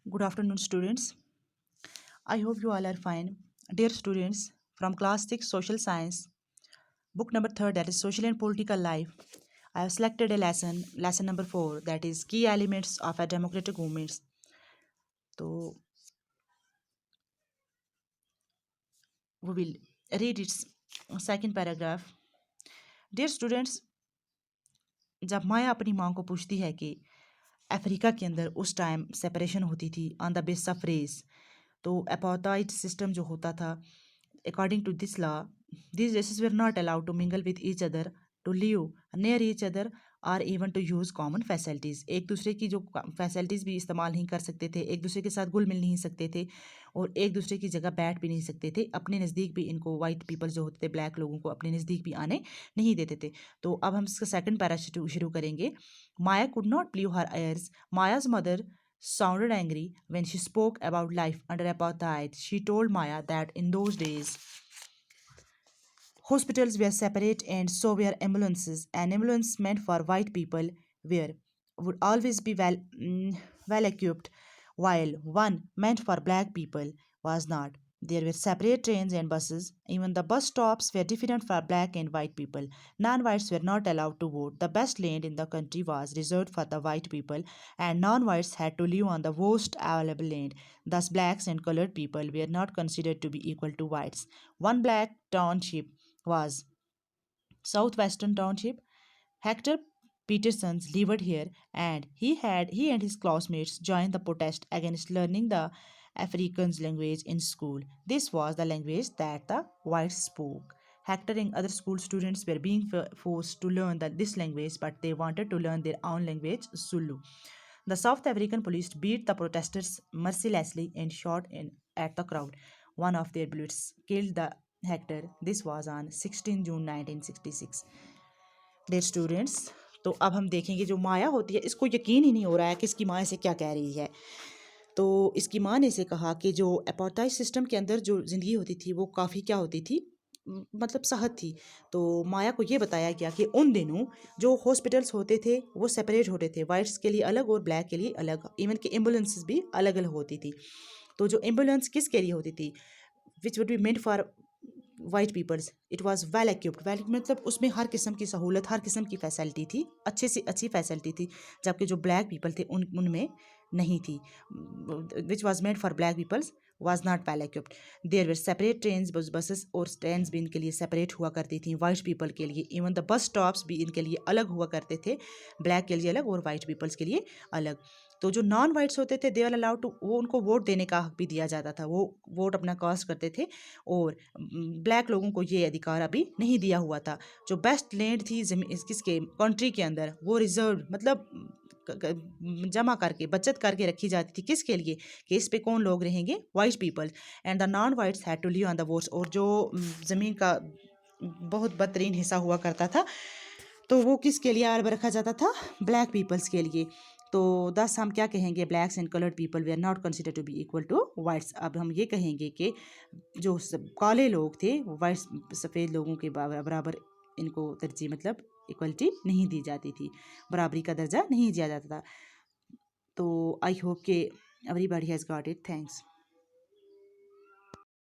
Good afternoon, students. I hope you all are fine. Dear students, from class 6 Social Science, book number 3, that is Social and Political Life, I have selected a lesson number 4, that is Key Elements of a Democratic Movement. So, we will read its second paragraph. Dear students, जब माया अपनी माँ को पूछती है कि Africa के अंदर उस टाइम सेपरेशन होती थी on the base of race, तो अपार्थाइड सिस्टम जो होता था, according to this law, these races were not allowed to mingle with each other, to live near each other और even to use common facilities. एक दूसरे की जो facilities भी इस्तेमाल नहीं कर सकते थे, एक दूसरे के साथ घुल मिल नहीं सकते थे और एक दूसरे की जगह बैठ भी नहीं सकते थे। अपने नज़दीक भी इनको वाइट पीपल जो होते थे, ब्लैक लोगों को अपने नज़दीक भी आने नहीं देते थे। तो अब हम इसका सेकंड पैरा शुरू करेंगे। Maya could not believe her ears. Maya's mother sounded angry when she spoke about life under apartheid. She told Maya that in those days, hospitals were separate and so were ambulances. An ambulance meant for white people were would always be well equipped, while one meant for black people was not. There were separate trains and buses. Even the bus stops were different for black and white people. Non-whites were not allowed to vote. The best land in the country was reserved for the white people, and non-whites had to live on the worst available land. Thus, blacks and colored people were not considered to be equal to whites. One black township was Southwestern Township. Hector Peterson lived here, and he and his classmates joined the protest against learning the Afrikaans language in school. This was the language that the whites spoke. Hector and other school students were being forced to learn this language, but they wanted to learn their own language, Zulu. The South African police beat the protesters mercilessly and shot at the crowd. One of their bullets killed the Hector. This was on 16 June 1966. Dear students, तो अब हम देखेंगे जो माया होती है, इसको यकीन ही नहीं हो रहा है कि इसकी माँ इसे क्या कह रही है। तो इसकी माँ ने इसे कहा कि जो अपार्थाइड सिस्टम के अंदर जो ज़िंदगी होती थी वो काफ़ी क्या होती थी, मतलब सहज थी। तो माया को ये बताया गया कि उन दिनों जो हॉस्पिटल्स होते थे वो सेपरेट होते थे, वाइट्स के लिए अलग और ब्लैक के लिए अलग, इवन कि एम्बुलेंसेस भी अलग अलग होती थी। तो जो एम्बुलेंस किसके लिए होती थी, which would be meant for white peoples, it was well equipped. Well मतलब उसमें हर किस्म की सहूलत, हर किस्म की फैसिलिटी थी, अच्छे से अच्छी फैसिलिटी थी, जबकि जो ब्लैक पीपल थे उनमें नहीं थी। Which was made for black peoples was not well equipped. There were separate trains, buses और ट्रेन्स भी इनके लिए सेपरेट हुआ करती थी वाइट पीपल के लिए। इवन द बस स्टॉप्स भी इनके लिए अलग हुआ करते थे, ब्लैक के लिए अलग और वाइट पीपल्स के लिए अलग। तो जो नॉन वाइट्स होते थे दे आर अलाउड टू, वो उनको वोट देने का हक भी दिया जाता था, वो वोट अपना कास्ट करते थे। और ब्लैक लोगों को ये अधिकार अभी नहीं दिया हुआ था। जो बेस्ट लैंड थी किसके कंट्री के अंदर, वो रिजर्व मतलब जमा करके बचत करके रखी जाती थी, किसके लिए कि इस पे कौन लोग रहेंगे, white people. And the non whites had to live on the votes. और जो ज़मीन का बहुत बदतरीन हिस्सा हुआ करता था तो वो किसके लिए आड़ रखा जाता था, ब्लैक पीपल्स के लिए। तो दस हम क्या कहेंगे, blacks and coloured people they are not consider to be equal to whites. अब हम ये कहेंगे कि जो काले लोग थे वाइट सफ़ेद लोगों के बराबर इनको तरजीह मतलब इक्वलिटी नहीं दी जाती थी, बराबरी का दर्जा नहीं दिया जाता था। तो आई होप कि everybody has got it. Thanks.